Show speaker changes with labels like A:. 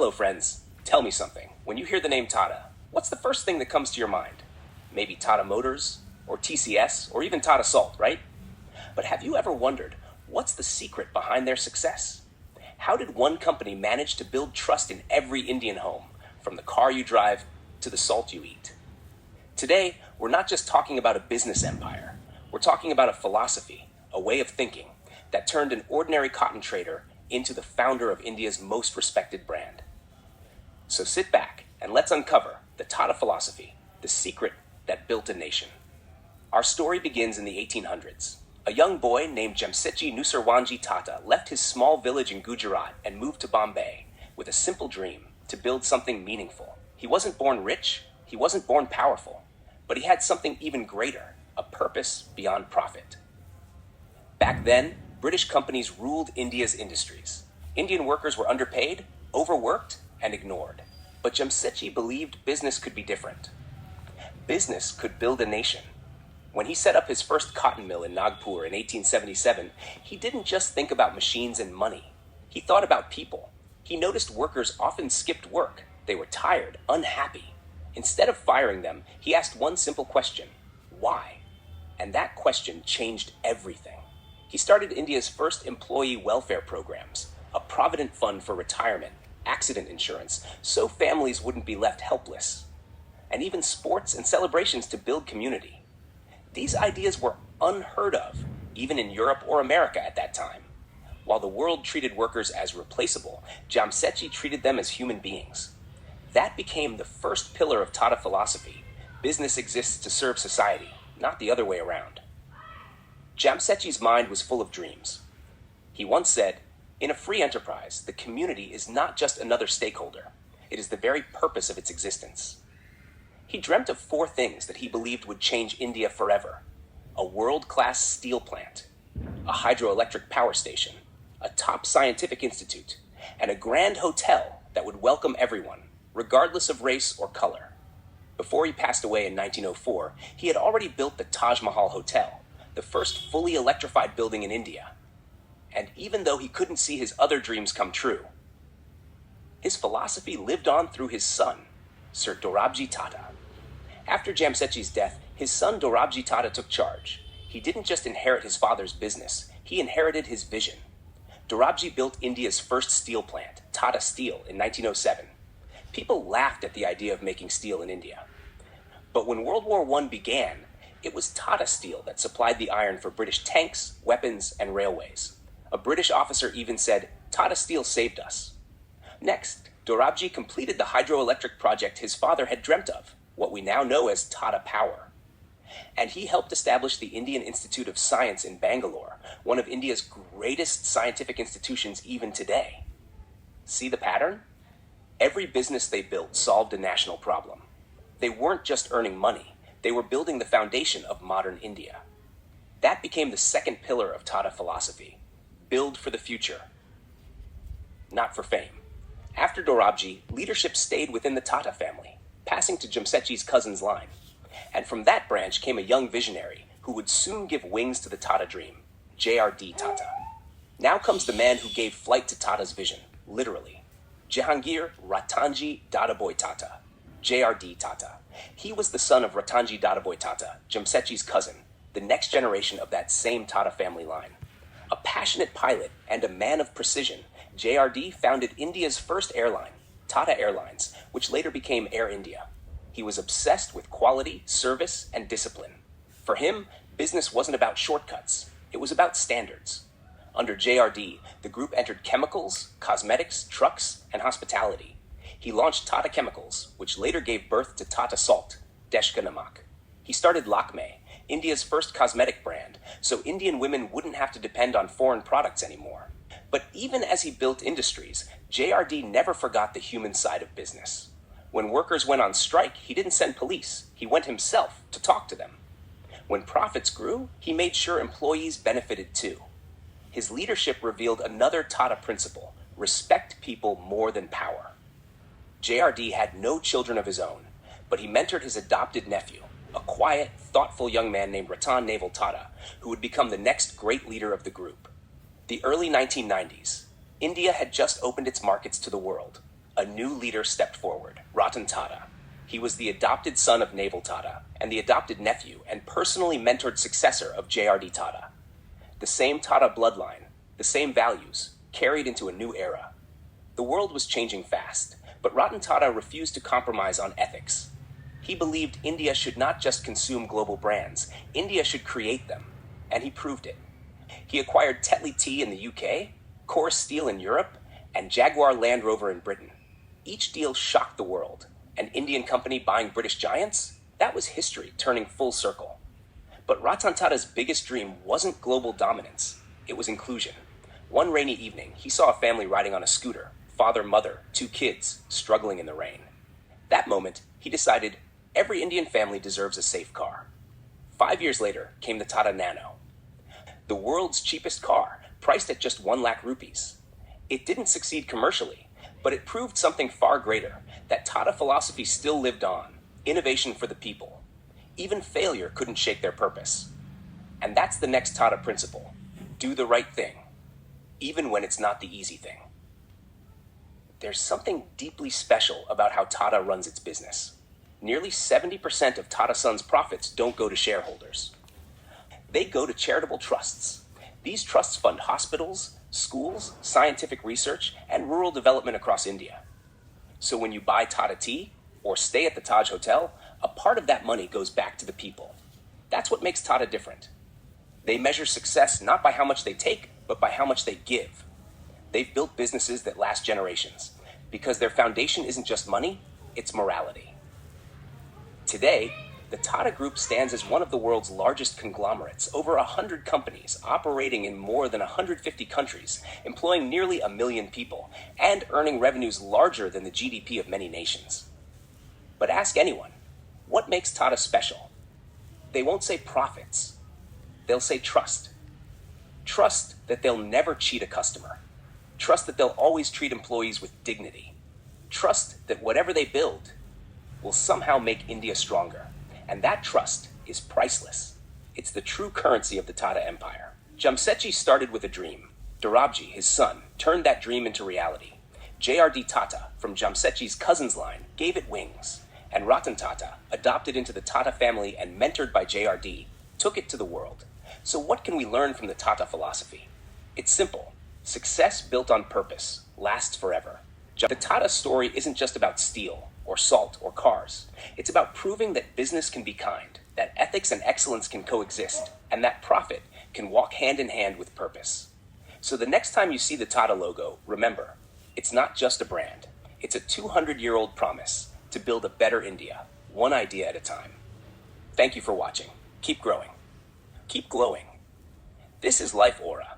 A: Hello, friends. Tell me something. When you hear the name Tata, what's the first thing that comes to your mind? Maybe Tata Motors, or TCS, or even Tata Salt, right? But have you ever wondered, what's the secret behind their success? How did one company manage to build trust in every Indian home, from the car you drive to the salt you eat? Today, we're not just talking about a business empire. We're talking about a philosophy, a way of thinking, that turned an ordinary cotton trader into the founder of India's most respected brand. So sit back and let's uncover the Tata philosophy, the secret that built a nation. Our story begins in the 1800s. A young boy named Jamsetji Nusarwanji Tata left his small village in Gujarat and moved to Bombay with a simple dream to build something meaningful. He wasn't born rich, he wasn't born powerful, but he had something even greater, a purpose beyond profit. Back then, British companies ruled India's industries. Indian workers were underpaid, overworked, and ignored. But Jamsetji believed business could be different. Business could build a nation. When he set up his first cotton mill in Nagpur in 1877, he didn't just think about machines and money. He thought about people. He noticed workers often skipped work. They were tired, unhappy. Instead of firing them, he asked one simple question: why? And that question changed everything. He started India's first employee welfare programs, a provident fund for retirement, accident insurance, so families wouldn't be left helpless, and even sports and celebrations to build community. These ideas were unheard of, even in Europe or America at that time. While the world treated workers as replaceable, Jamsetji treated them as human beings. That became the first pillar of Tata philosophy. Business exists to serve society, not the other way around. Jamsetji's mind was full of dreams. He once said, "In a free enterprise, the community is not just another stakeholder. It is the very purpose of its existence." He dreamt of 4 things that he believed would change India forever: a world-class steel plant, a hydroelectric power station, a top scientific institute, and a grand hotel that would welcome everyone, regardless of race or color. Before he passed away in 1904, he had already built the Taj Mahal Hotel, the first fully electrified building in India. And even though he couldn't see his other dreams come true, his philosophy lived on through his son, Sir Dorabji Tata. After Jamsetji's death, his son Dorabji Tata took charge. He didn't just inherit his father's business, he inherited his vision. Dorabji built India's first steel plant, Tata Steel, in 1907. People laughed at the idea of making steel in India. But when World War I began, it was Tata Steel that supplied the iron for British tanks, weapons, and railways. A British officer even said, "Tata Steel saved us." Next, Dorabji completed the hydroelectric project his father had dreamt of, what we now know as Tata Power. And he helped establish the Indian Institute of Science in Bangalore, one of India's greatest scientific institutions even today. See the pattern? Every business they built solved a national problem. They weren't just earning money, they were building the foundation of modern India. That became the second pillar of Tata philosophy: build for the future, not for fame. After Dorabji, leadership stayed within the Tata family, passing to Jamsetji's cousin's line. And from that branch came a young visionary who would soon give wings to the Tata dream, JRD Tata. Now comes the man who gave flight to Tata's vision, literally. Jehangir Ratanji Dadabhoy Tata, JRD Tata. He was the son of Ratanji Dadabhoy Tata, Jamsetji's cousin, the next generation of that same Tata family line. A passionate pilot and a man of precision, JRD founded India's first airline, Tata Airlines, which later became Air India. He was obsessed with quality, service, and discipline. For him, business wasn't about shortcuts, it was about standards. Under JRD, the group entered chemicals, cosmetics, trucks, and hospitality. He launched Tata Chemicals, which later gave birth to Tata Salt, Deshka Namak. He started Lakme, India's first cosmetic brand, so Indian women wouldn't have to depend on foreign products anymore. But even as he built industries, JRD never forgot the human side of business. When workers went on strike, he didn't send police. He went himself to talk to them. When profits grew, he made sure employees benefited too. His leadership revealed another Tata principle: respect people more than power. JRD had no children of his own, but he mentored his adopted nephew, a quiet, thoughtful young man named Ratan Tata, who would become the next great leader of the group. The early 1990s. India had just opened its markets to the world. A new leader stepped forward, Ratan Tata. He was the adopted son of Naval Tata and the adopted nephew and personally mentored successor of JRD Tata. The same Tata bloodline, the same values, carried into a new era. The world was changing fast, but Ratan Tata refused to compromise on ethics. He believed India should not just consume global brands, India should create them, and he proved it. He acquired Tetley Tea in the UK, Corus Steel in Europe, and Jaguar Land Rover in Britain. Each deal shocked the world. An Indian company buying British giants? That was history turning full circle. But Ratan Tata's biggest dream wasn't global dominance, it was inclusion. One rainy evening, he saw a family riding on a scooter, father, mother, 2 kids, struggling in the rain. That moment, he decided every Indian family deserves a safe car. 5 years later came the Tata Nano, the world's cheapest car, priced at just 1 lakh rupees. It didn't succeed commercially, but it proved something far greater, that Tata philosophy still lived on, innovation for the people. Even failure couldn't shake their purpose. And that's the next Tata principle: do the right thing, even when it's not the easy thing. There's something deeply special about how Tata runs its business. Nearly 70% of Tata Sons' profits don't go to shareholders. They go to charitable trusts. These trusts fund hospitals, schools, scientific research, and rural development across India. So when you buy Tata Tea or stay at the Taj Hotel, a part of that money goes back to the people. That's what makes Tata different. They measure success not by how much they take, but by how much they give. They've built businesses that last generations, because their foundation isn't just money, it's morality. Today, the Tata Group stands as one of the world's largest conglomerates, over 100 companies operating in more than 150 countries, employing nearly 1 million people, and earning revenues larger than the GDP of many nations. But ask anyone, what makes Tata special? They won't say profits. They'll say trust. Trust that they'll never cheat a customer. Trust that they'll always treat employees with dignity. Trust that whatever they build will somehow make India stronger. And that trust is priceless. It's the true currency of the Tata Empire. Jamsetji started with a dream. Dorabji, his son, turned that dream into reality. JRD Tata, from Jamsetji's cousin's line, gave it wings. And Ratan Tata, adopted into the Tata family and mentored by JRD, took it to the world. So what can we learn from the Tata philosophy? It's simple. Success built on purpose lasts forever. The Tata story isn't just about steel, or salt, or cars. It's about proving that business can be kind, that ethics and excellence can coexist, and that profit can walk hand in hand with purpose. So the next time you see the Tata logo, remember, it's not just a brand. It's a 200-year-old promise to build a better India, one idea at a time. Thank you for watching. Keep growing. Keep glowing. This is Life Aura.